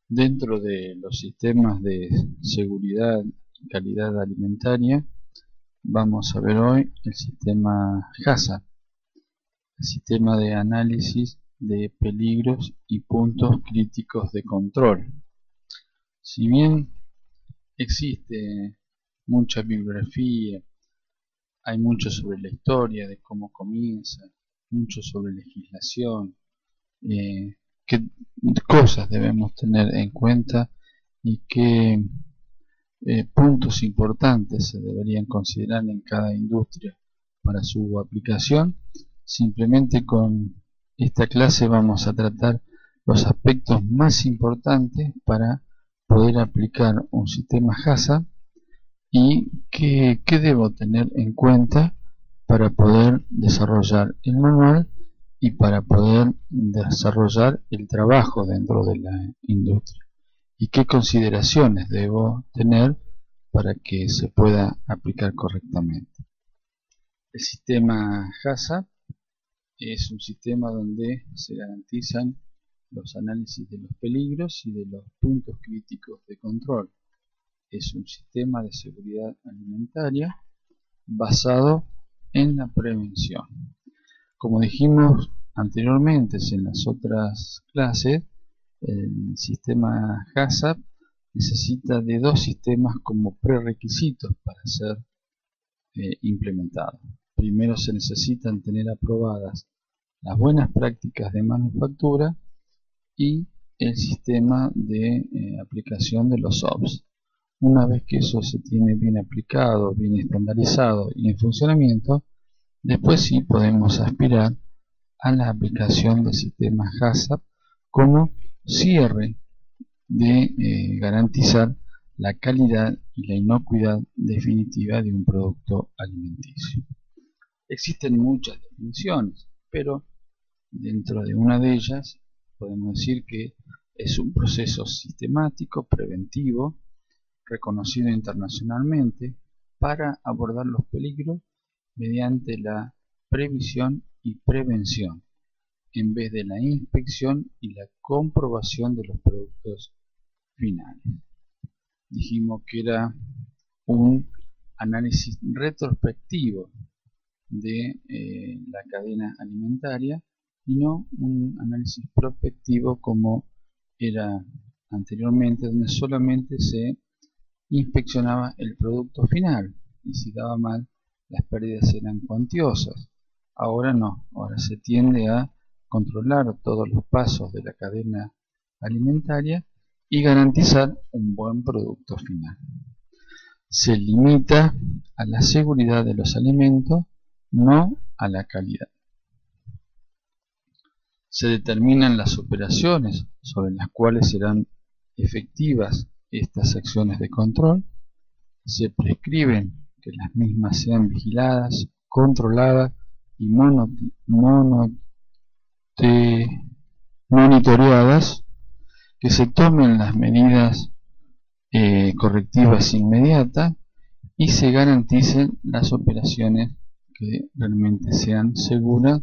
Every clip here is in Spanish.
Dentro de los sistemas de seguridad y calidad alimentaria, vamos a ver hoy el sistema HACCP, el sistema de análisis de peligros y puntos críticos de control. Si bien existe mucha bibliografía, hay mucho sobre la historia de cómo comienza, mucho sobre legislación, qué cosas debemos tener en cuenta y qué puntos importantes se deberían considerar en cada industria para su aplicación. Simplemente con esta clase vamos a tratar los aspectos más importantes para poder aplicar un sistema HACCP y qué debo tener en cuenta para poder desarrollar el manual y para poder desarrollar el trabajo dentro de la industria y qué consideraciones debo tener para que se pueda aplicar correctamente. El sistema HACCP es un sistema donde se garantizan los análisis de los peligros y de los puntos críticos de control. Es un sistema de seguridad alimentaria basado en la prevención. Como dijimos anteriormente en las otras clases, el sistema HACCP necesita de dos sistemas como prerequisitos para ser implementado. Primero se necesitan tener aprobadas las buenas prácticas de manufactura y el sistema de aplicación de los OPS. Una vez que eso se tiene bien aplicado, bien estandarizado y en funcionamiento, después sí podemos aspirar a la aplicación del sistema HACCP como cierre de garantizar la calidad y la inocuidad definitiva de un producto alimenticio. Existen muchas definiciones, pero dentro de una de ellas podemos decir que es un proceso sistemático, preventivo, reconocido internacionalmente para abordar los peligros mediante la previsión y prevención, en vez de la inspección y la comprobación de los productos finales. Dijimos que era un análisis retrospectivo de la cadena alimentaria y no un análisis prospectivo como era anteriormente, donde solamente se inspeccionaba el producto final y si daba mal las pérdidas eran cuantiosas. Ahora no, ahora se tiende a controlar todos los pasos de la cadena alimentaria y garantizar un buen producto final. Se limita a la seguridad de los alimentos, no a la calidad. Se determinan las operaciones sobre las cuales serán efectivas estas acciones de control. Se prescriben que las mismas sean vigiladas, controladas y monitoreadas, que se tomen las medidas correctivas inmediatas y se garanticen las operaciones que realmente sean seguras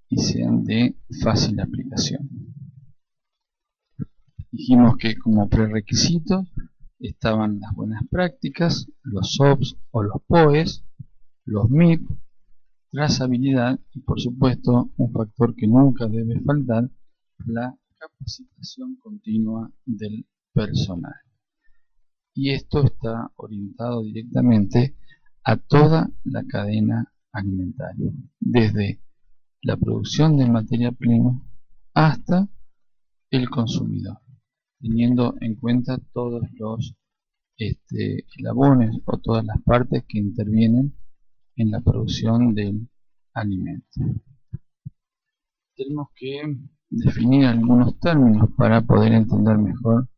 y sean de fácil aplicación. Dijimos que como prerequisitos estaban las buenas prácticas, los OPS o los POEs, los MIP, trazabilidad y por supuesto un factor que nunca debe faltar, la capacitación continua del personal. Y esto está orientado directamente a toda la cadena alimentaria, desde la producción de materia prima hasta el consumidor, teniendo en cuenta todos los eslabones o todas las partes que intervienen en la producción del alimento. Tenemos que definir algunos términos para poder entender mejor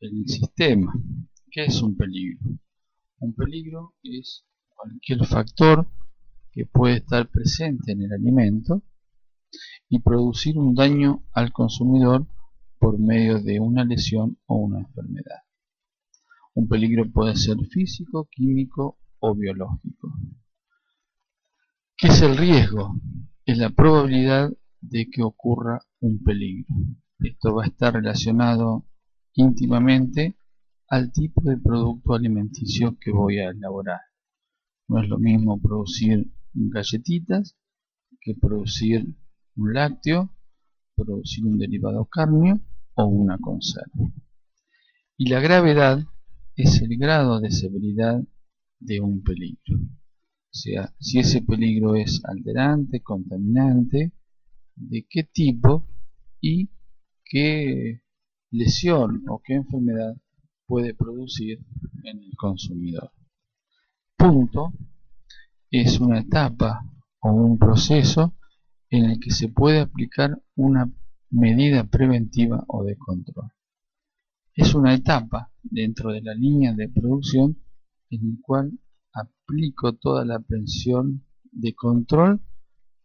el sistema. ¿Qué es un peligro? Un peligro es cualquier factor que puede estar presente en el alimento y producir un daño al consumidor por medio de una lesión o una enfermedad. Un peligro puede ser físico, químico o biológico. ¿Qué es el riesgo? Es la probabilidad de que ocurra un peligro. Esto va a estar relacionado íntimamente al tipo de producto alimenticio que voy a elaborar. No es lo mismo producir galletitas que producir un lácteo, producir un derivado cárneo o una conserva. Y la gravedad es el grado de severidad de un peligro. O sea, si ese peligro es alterante, contaminante, de qué tipo y qué lesión o qué enfermedad puede producir en el consumidor. Punto es una etapa o un proceso en el que se puede aplicar una medida preventiva o de control. Es una etapa dentro de la línea de producción en la cual aplico toda la presión de control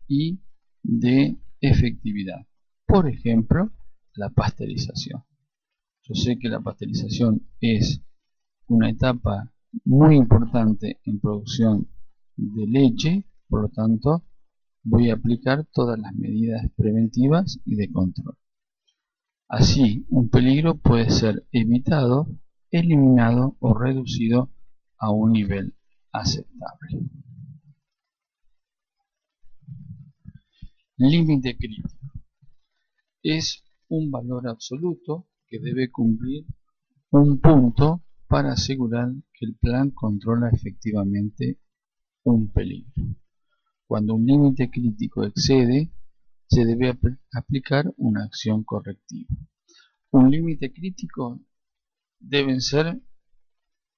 y de efectividad. Por ejemplo, la pasteurización. Yo sé que la pasteurización es una etapa muy importante en producción de leche, por lo tanto voy a aplicar todas las medidas preventivas y de control. Así, un peligro puede ser evitado, eliminado o reducido a un nivel aceptable. Límite crítico. Es un valor absoluto que debe cumplir un punto para asegurar que el plan controla efectivamente un peligro. Cuando un límite crítico excede, se debe aplicar una acción correctiva. Un límite crítico deben ser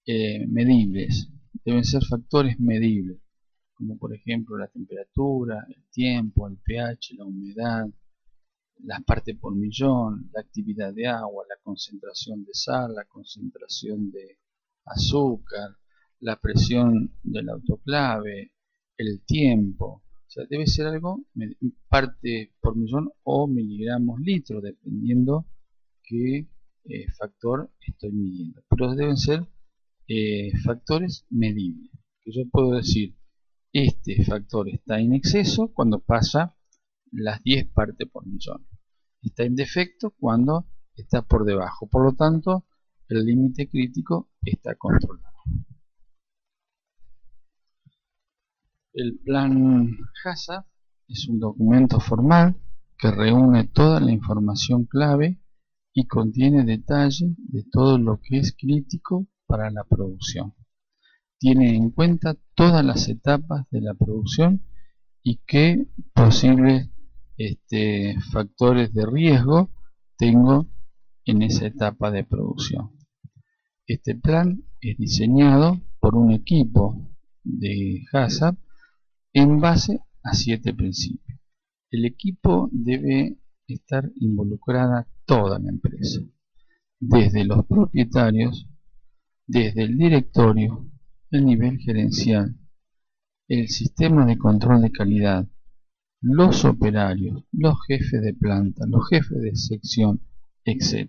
medibles, deben ser factores medibles, como por ejemplo la temperatura, el tiempo, el pH, la humedad, las partes por millón, la actividad de agua, la concentración de sal, la concentración de azúcar, la presión del autoclave, el tiempo. O sea, debe ser algo parte por millón o miligramos litro, dependiendo qué factor estoy midiendo. Pero deben ser factores medibles. Que yo puedo decir, este factor está en exceso cuando pasa las 10 partes por millón. Está en defecto cuando está por debajo. Por lo tanto, el límite crítico está controlado. El plan HACCP es un documento formal que reúne toda la información clave y contiene detalle de todo lo que es crítico para la producción. Tiene en cuenta todas las etapas de la producción y qué posibles factores de riesgo tengo en esa etapa de producción. Este plan es diseñado por un equipo de HACCP en base a 7 principios. El equipo debe estar involucrada toda la empresa, desde los propietarios, desde el directorio, el nivel gerencial, el sistema de control de calidad, los operarios, los jefes de planta, los jefes de sección, etc.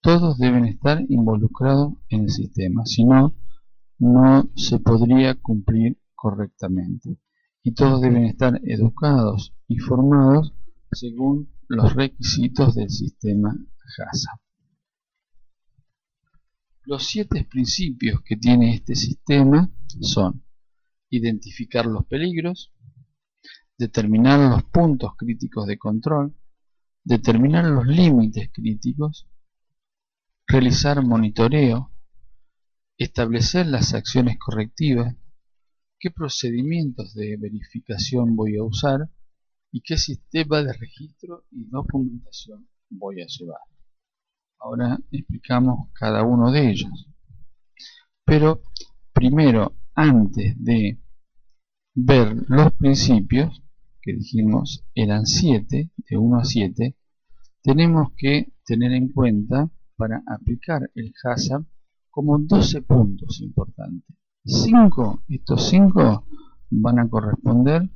Todos deben estar involucrados en el sistema, si no, no se podría cumplir correctamente. Y todos deben estar educados y formados según los requisitos del sistema HACCP. Los 7 principios que tiene este sistema son: identificar los peligros, determinar los puntos críticos de control, determinar los límites críticos, realizar monitoreo, establecer las acciones correctivas, qué procedimientos de verificación voy a usar y qué sistema de registro y documentación voy a llevar. Ahora explicamos cada uno de ellos. Pero primero, antes de ver los principios, que dijimos eran 7, de 1 a 7, tenemos que tener en cuenta para aplicar el HACCP como 12 puntos importantes. Estos 5 van a corresponder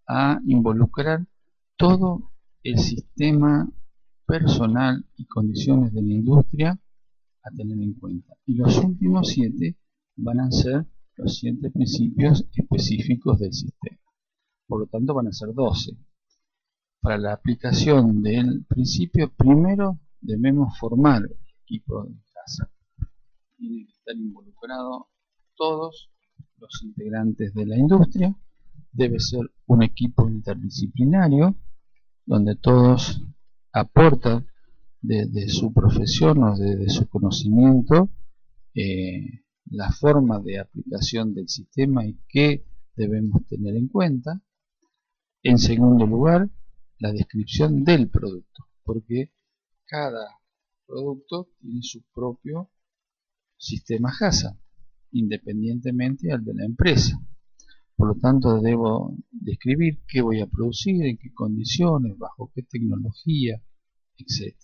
a involucrar todo el sistema personal y condiciones de la industria a tener en cuenta. Y los últimos 7 van a ser los 7 principios específicos del sistema. Por lo tanto van a ser 12. Para la aplicación del principio, primero debemos formar equipo de casa. Tienen que estar involucrados todos los integrantes de la industria. Debe ser un equipo interdisciplinario donde todos aportan desde su profesión o desde su conocimiento la forma de aplicación del sistema y qué debemos tener en cuenta. En segundo lugar, la descripción del producto, porque cada producto tiene su propio sistema HACCP, independientemente al de la empresa. Por lo tanto, debo describir qué voy a producir, en qué condiciones, bajo qué tecnología, etc.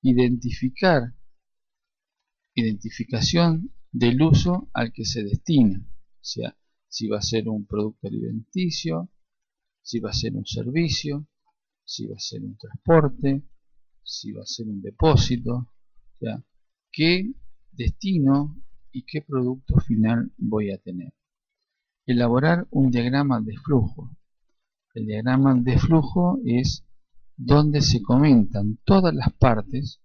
Identificación del uso al que se destina, o sea, si va a ser un producto alimenticio, si va a ser un servicio, si va a ser un transporte, si va a ser un depósito, o sea, qué destino y qué producto final voy a tener. Elaborar un diagrama de flujo. El diagrama de flujo es donde se comentan todas las partes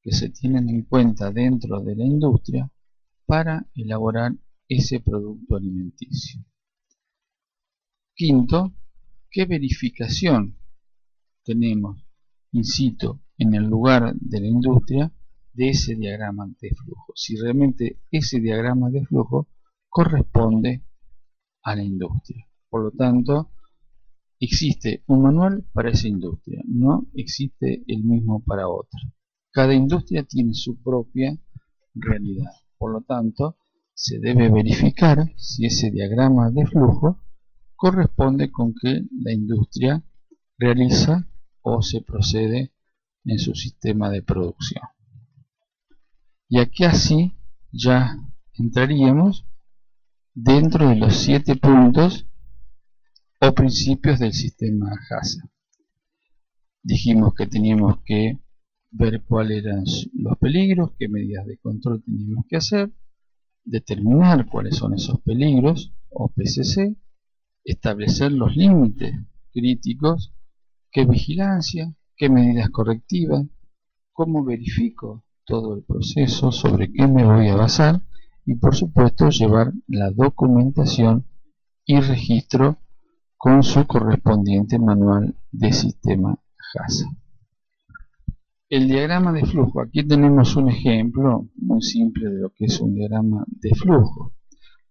que se tienen en cuenta dentro de la industria para elaborar ese producto alimenticio. Quinto, ¿qué verificación tenemos in situ en el lugar de la industria de ese diagrama de flujo? Si realmente ese diagrama de flujo corresponde a la industria. Por lo tanto, existe un manual para esa industria, no existe el mismo para otra. Cada industria tiene su propia realidad. Por lo tanto, se debe verificar si ese diagrama de flujo corresponde con que la industria realiza o se procede en su sistema de producción. Y aquí así ya entraríamos dentro de los 7 puntos o principios del sistema HACCP. Dijimos que teníamos que ver cuáles eran los peligros, qué medidas de control teníamos que hacer, determinar cuáles son esos peligros o PCC, establecer los límites críticos, qué vigilancia, qué medidas correctivas, cómo verifico todo el proceso, sobre qué me voy a basar y por supuesto llevar la documentación y registro con su correspondiente manual de sistema HACCP. El diagrama de flujo. Aquí tenemos un ejemplo muy simple de lo que es un diagrama de flujo.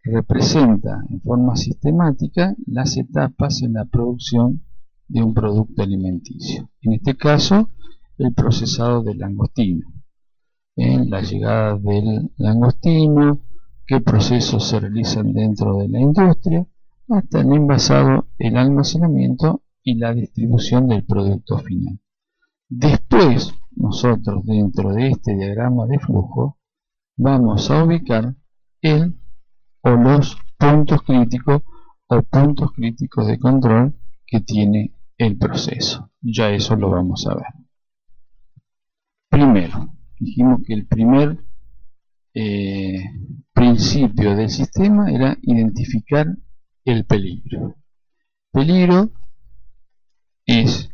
Representa en forma sistemática las etapas en la producción de un producto alimenticio. En este caso, el procesado del langostino. La llegada del langostino, qué procesos se realizan dentro de la industria, hasta el envasado, el almacenamiento y la distribución del producto final. Después, nosotros dentro de este diagrama de flujo vamos a ubicar el o los puntos críticos o puntos críticos de control que tiene el proceso. Ya eso lo vamos a ver. Primero, dijimos que el primer principio del sistema era identificar el peligro. Peligro es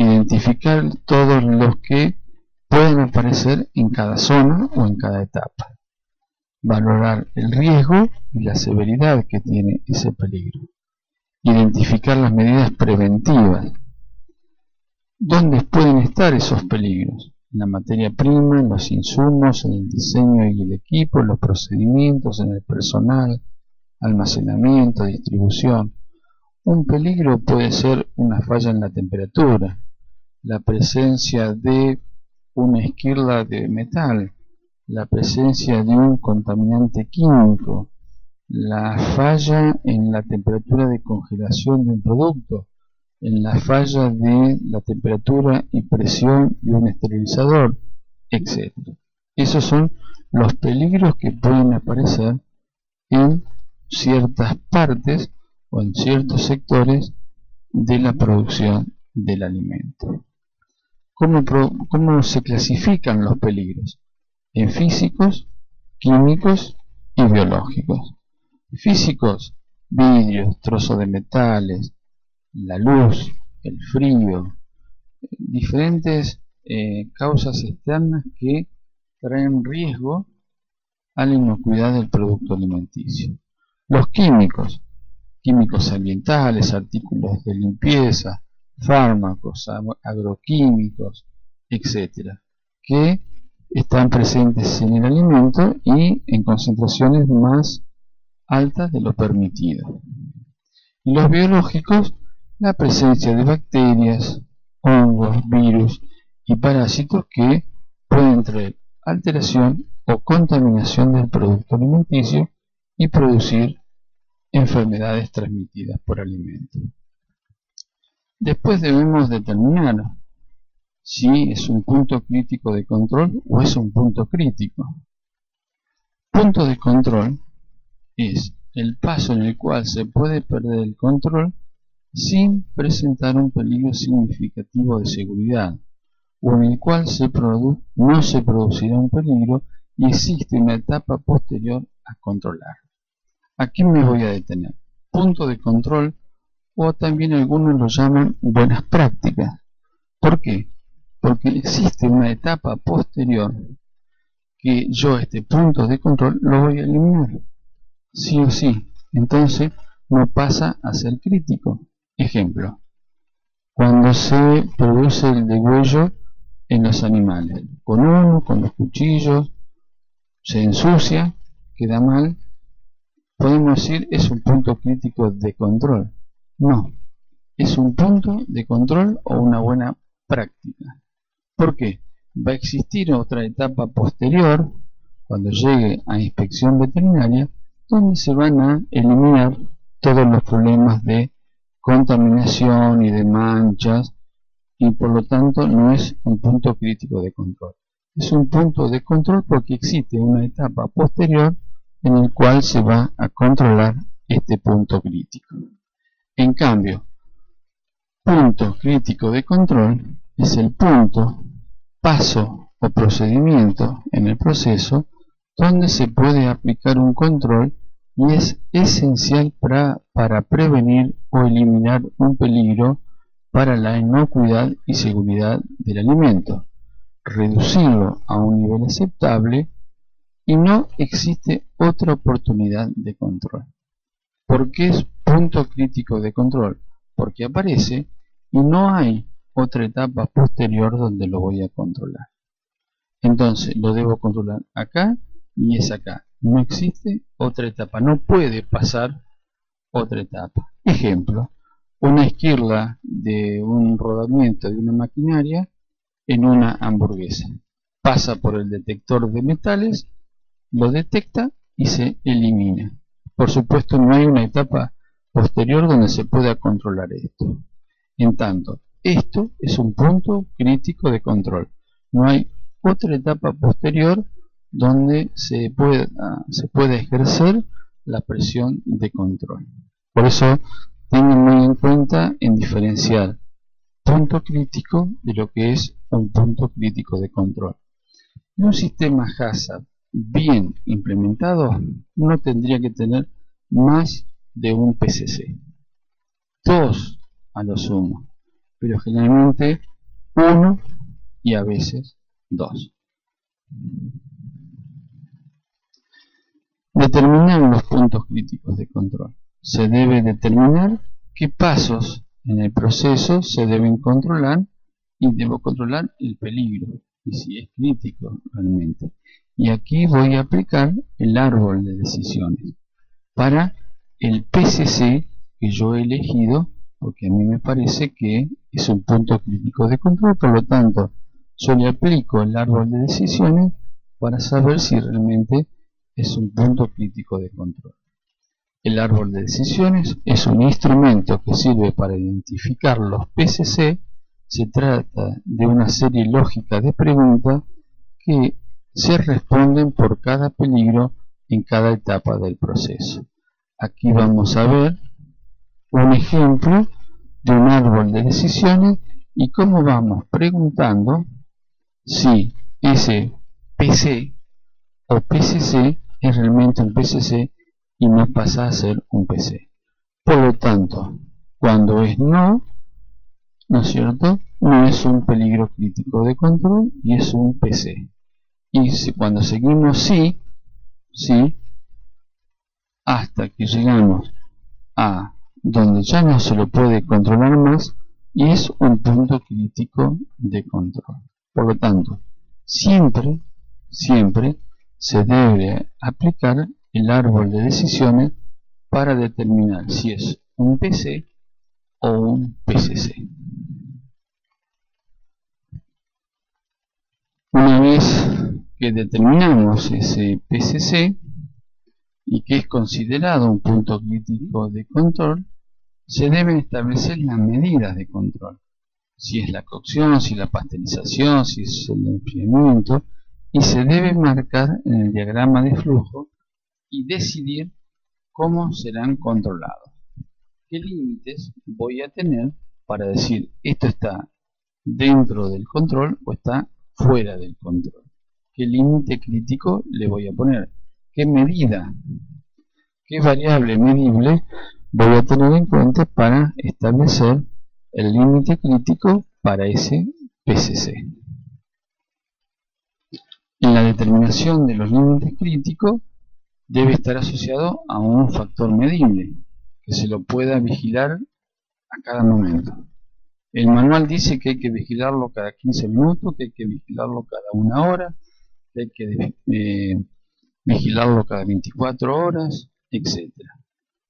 identificar todos los que pueden aparecer en cada zona o en cada etapa. Valorar el riesgo y la severidad que tiene ese peligro. Identificar las medidas preventivas. ¿Dónde pueden estar esos peligros? En la materia prima, en los insumos, en el diseño y el equipo, en los procedimientos, en el personal, almacenamiento, distribución. Un peligro puede ser una falla en la temperatura, la presencia de una esquirla de metal, la presencia de un contaminante químico, la falla en la temperatura de congelación de un producto, en la falla de la temperatura y presión de un esterilizador, etc. Esos son los peligros que pueden aparecer en ciertas partes o en ciertos sectores de la producción del alimento. ¿Cómo se clasifican los peligros? En físicos, químicos y biológicos. Físicos, vidrios, trozos de metales, la luz, el frío, diferentes causas externas que traen riesgo a la inocuidad del producto alimenticio. Los químicos ambientales, artículos de limpieza, fármacos, agroquímicos, etcétera, que están presentes en el alimento y en concentraciones más altas de lo permitido. Y los biológicos, la presencia de bacterias, hongos, virus y parásitos que pueden traer alteración o contaminación del producto alimenticio y producir enfermedades transmitidas por alimentos. Después debemos determinar si es un punto crítico de control o es un punto crítico. Punto de control es el paso en el cual se puede perder el control sin presentar un peligro significativo de seguridad, o en el cual no se producirá un peligro y existe una etapa posterior a controlar. Aquí me voy a detener. Punto de control, o también algunos lo llaman buenas prácticas. ¿Por qué? Porque existe una etapa posterior que yo este punto de control lo voy a eliminar, sí o sí. Entonces no pasa a ser crítico. Ejemplo, cuando se produce el degüello en los animales, con los cuchillos, se ensucia, queda mal, podemos decir es un punto crítico de control. No, es un punto de control o una buena práctica. ¿Por qué? Va a existir otra etapa posterior, cuando llegue a inspección veterinaria, donde se van a eliminar todos los problemas de contaminación y de manchas, y por lo tanto no es un punto crítico de control. Es un punto de control porque existe una etapa posterior en el cual se va a controlar este punto crítico. En cambio, punto crítico de control es el punto, paso o procedimiento en el proceso donde se puede aplicar un control y es esencial para prevenir o eliminar un peligro para la inocuidad y seguridad del alimento, reducirlo a un nivel aceptable y no existe otra oportunidad de control. ¿Por qué es punto crítico de control? Porque aparece y no hay otra etapa posterior donde lo voy a controlar. Entonces lo debo controlar acá y es acá. No existe otra etapa, no puede pasar otra etapa. Ejemplo, una esquirla de un rodamiento de una maquinaria en una hamburguesa. Pasa por el detector de metales, lo detecta y se elimina. Por supuesto no hay una etapa posterior donde se pueda controlar esto. En tanto, esto es un punto crítico de control. No hay otra etapa posterior donde se pueda ejercer la presión de control. Por eso tengan muy en cuenta en diferenciar punto crítico de lo que es un punto crítico de control. En un sistema HACCP bien implementado no tendría que tener más de un PCC. 2 a lo sumo, pero generalmente 1 y a veces 2. Determinar los puntos críticos de control. Se debe determinar qué pasos en el proceso se deben controlar y debo controlar el peligro y si es crítico realmente. Y aquí voy a aplicar el árbol de decisiones para el PCC que yo he elegido, porque a mí me parece que es un punto crítico de control. Por lo tanto, yo le aplico el árbol de decisiones para saber si realmente es un punto crítico de control. El árbol de decisiones es un instrumento que sirve para identificar los PCC. Se trata de una serie lógica de preguntas que se responden por cada peligro en cada etapa del proceso. Aquí vamos a ver un ejemplo de un árbol de decisiones y cómo vamos preguntando si ese PC o PCC es realmente un PCC y no pasa a ser un PC. Por lo tanto, cuando es no, ¿no es cierto?, no es un peligro crítico de control y es un PC. Y cuando seguimos sí, hasta que llegamos a donde ya no se lo puede controlar más y es un punto crítico de control. Por lo tanto, siempre se debe aplicar el árbol de decisiones para determinar si es un PC o un PCC. Una vez que determinamos ese PCC y que es considerado un punto crítico de control, se deben establecer las medidas de control. Si es la cocción, si la pasteurización, si es el enfriamiento, y se debe marcar en el diagrama de flujo y decidir cómo serán controlados. ¿Qué límites voy a tener para decir esto está dentro del control o está fuera del control? ¿Qué límite crítico le voy a poner? ¿Qué medida? ¿Qué variable medible voy a tener en cuenta para establecer el límite crítico para ese PCC? En la determinación de los límites críticos debe estar asociado a un factor medible que se lo pueda vigilar a cada momento. El manual dice que hay que vigilarlo cada 15 minutos, que hay que vigilarlo cada 1 hora, que hay que vigilarlo cada 24 horas, etc.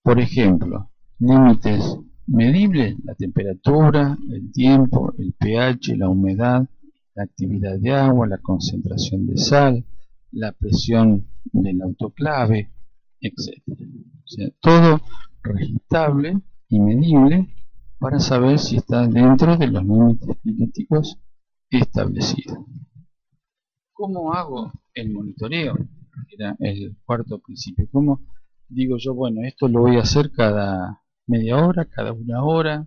Por ejemplo, límites medibles: la temperatura, el tiempo, el pH, la humedad, la actividad de agua, la concentración de sal, la presión del autoclave, etc. O sea, todo registrable y medible para saber si está dentro de los límites críticos establecidos. ¿Cómo hago el monitoreo? Era el cuarto principio. ¿Cómo digo yo, bueno, esto lo voy a hacer cada media hora, cada 1 hora,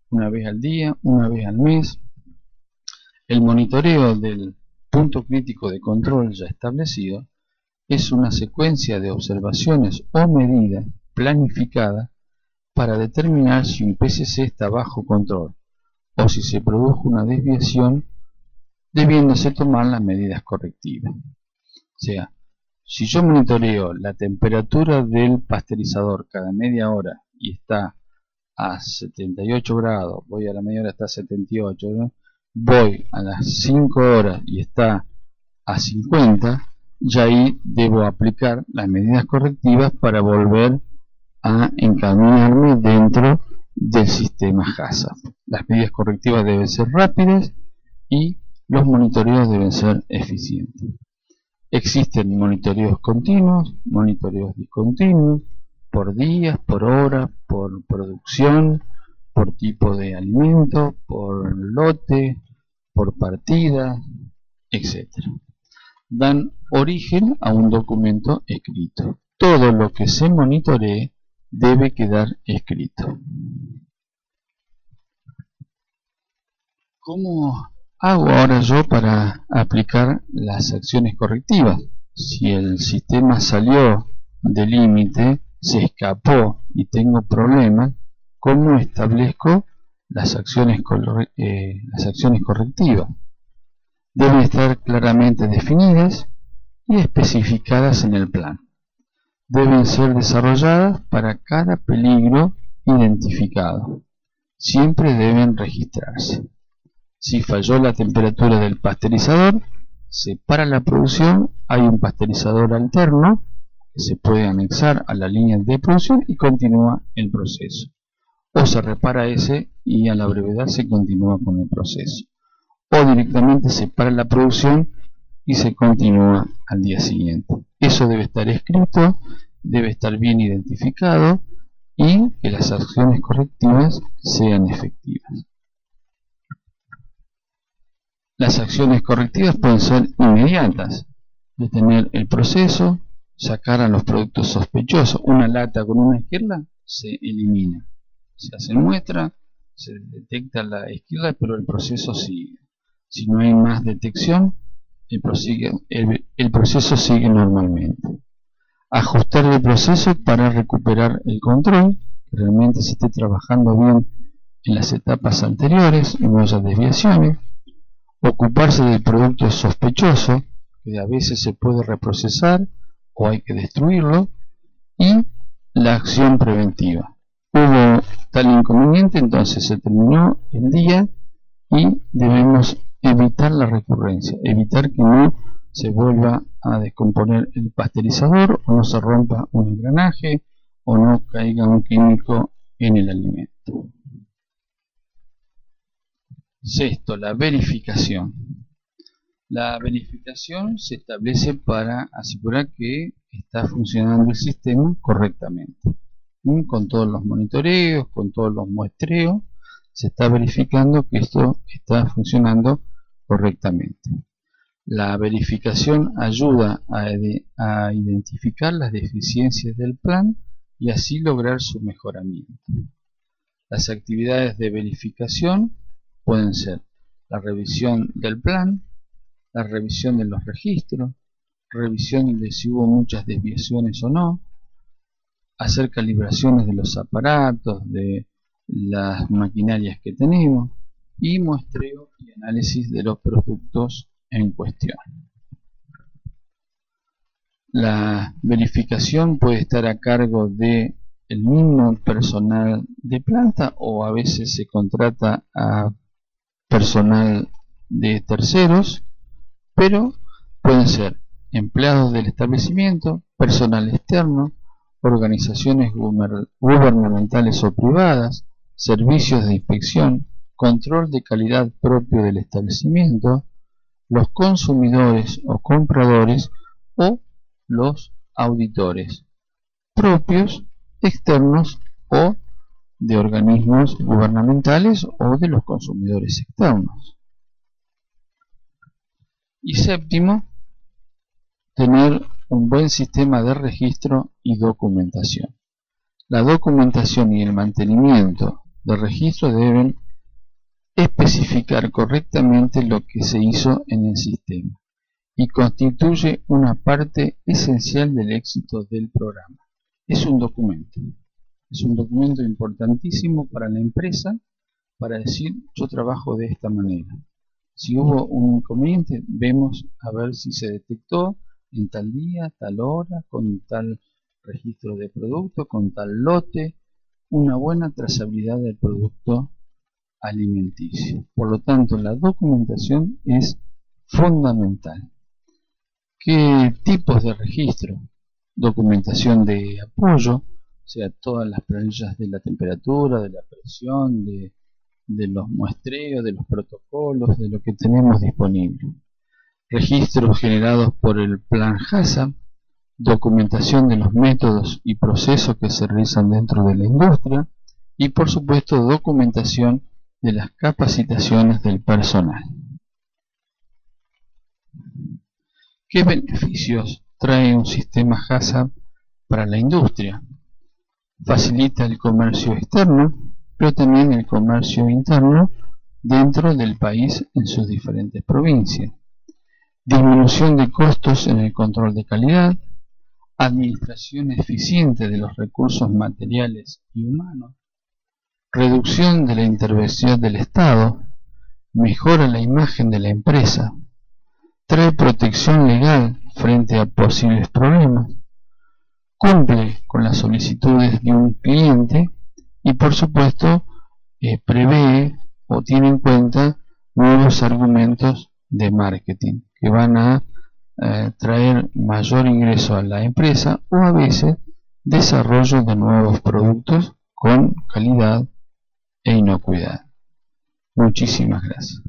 una vez al día, una vez al mes? El monitoreo del punto crítico de control ya establecido es una secuencia de observaciones o medidas planificadas para determinar si un PCC está bajo control o si se produjo una desviación, debiéndose tomar las medidas correctivas. O sea, si yo monitoreo la temperatura del pasteurizador cada media hora y está a 78 grados, voy a la media hora está a 78, ¿no? Voy a las 5 horas y está a 50, ya ahí debo aplicar las medidas correctivas para volver a encaminarme dentro del sistema HACCP. Las medidas correctivas deben ser rápidas y los monitoreos deben ser eficientes. Existen monitoreos continuos, monitoreos discontinuos, por días, por hora, por producción, por tipo de alimento, por lote, por partida, etc. Dan origen a un documento escrito. Todo lo que se monitoree debe quedar escrito. ¿Cómo hago ahora yo para aplicar las acciones correctivas? Si el sistema salió del límite, se escapó y tengo problemas, ¿cómo establezco las acciones correctivas? Deben estar claramente definidas y especificadas en el plan. Deben ser desarrolladas para cada peligro identificado. Siempre deben registrarse. Si falló la temperatura del pasteurizador, se para la producción, hay un pasteurizador alterno que se puede anexar a la línea de producción y continúa el proceso. O se repara ese y a la brevedad se continúa con el proceso. O directamente se para la producción y se continúa al día siguiente. Eso debe estar escrito, debe estar bien identificado y que las acciones correctivas sean efectivas. Las acciones correctivas pueden ser inmediatas: detener el proceso, sacar a los productos sospechosos. Una lata con una esquirla se elimina, se hace muestra, se detecta la esquirla, pero el proceso sigue. Si no hay más detección, el proceso sigue normalmente. Ajustar el proceso para recuperar el control, que realmente se esté trabajando bien en las etapas anteriores y no haya desviaciones, ocuparse del producto sospechoso, que a veces se puede reprocesar o hay que destruirlo, y la acción preventiva. Hubo tal inconveniente, entonces se terminó el día y debemos evitar la recurrencia, evitar que no se vuelva a descomponer el pasteurizador o no se rompa un engranaje o no caiga un químico en el alimento. Sexto, la verificación. La verificación se establece para asegurar que está funcionando el sistema correctamente. Con todos los monitoreos, con todos los muestreos, se está verificando que esto está funcionando correctamente. La verificación ayuda a identificar las deficiencias del plan y así lograr su mejoramiento. Las actividades de verificación pueden ser la revisión del plan, la revisión de los registros, revisión de si hubo muchas desviaciones o no, hacer calibraciones de los aparatos, de las maquinarias que tenemos y muestreo y análisis de los productos en cuestión. La verificación puede estar a cargo de el mismo personal de planta o a veces se contrata a personal de terceros, pero pueden ser empleados del establecimiento, personal externo, organizaciones gubernamentales o privadas, servicios de inspección, control de calidad propio del establecimiento, los consumidores o compradores o los auditores propios, externos o de organismos gubernamentales o de los consumidores externos. Y séptimo, tener un buen sistema de registro y documentación. La documentación y el mantenimiento de registro deben especificar correctamente lo que se hizo en el sistema y constituye una parte esencial del éxito del programa. Es un documento importantísimo para la empresa para decir yo trabajo de esta manera. Si hubo un inconveniente, vemos a ver si se detectó en tal día, tal hora, con tal registro de producto, con tal lote, una buena trazabilidad del producto alimenticio. Por lo tanto, la documentación es fundamental. ¿Qué tipos de registro? Documentación de apoyo, o sea, todas las planillas de la temperatura, de la presión, de los muestreos, de los protocolos, de lo que tenemos disponible. Registros generados por el plan HACCP, documentación de los métodos y procesos que se realizan dentro de la industria y por supuesto documentación de las capacitaciones del personal. ¿Qué beneficios trae un sistema HACCP para la industria? Facilita el comercio externo, pero también el comercio interno dentro del país en sus diferentes provincias. Disminución de costos en el control de calidad, administración eficiente de los recursos materiales y humanos, reducción de la intervención del Estado, mejora la imagen de la empresa, trae protección legal frente a posibles problemas, cumple con las solicitudes de un cliente y por supuesto prevé o tiene en cuenta nuevos argumentos de marketing que van a traer mayor ingreso a la empresa o a veces desarrollo de nuevos productos con calidad e inocuidad. Muchísimas gracias.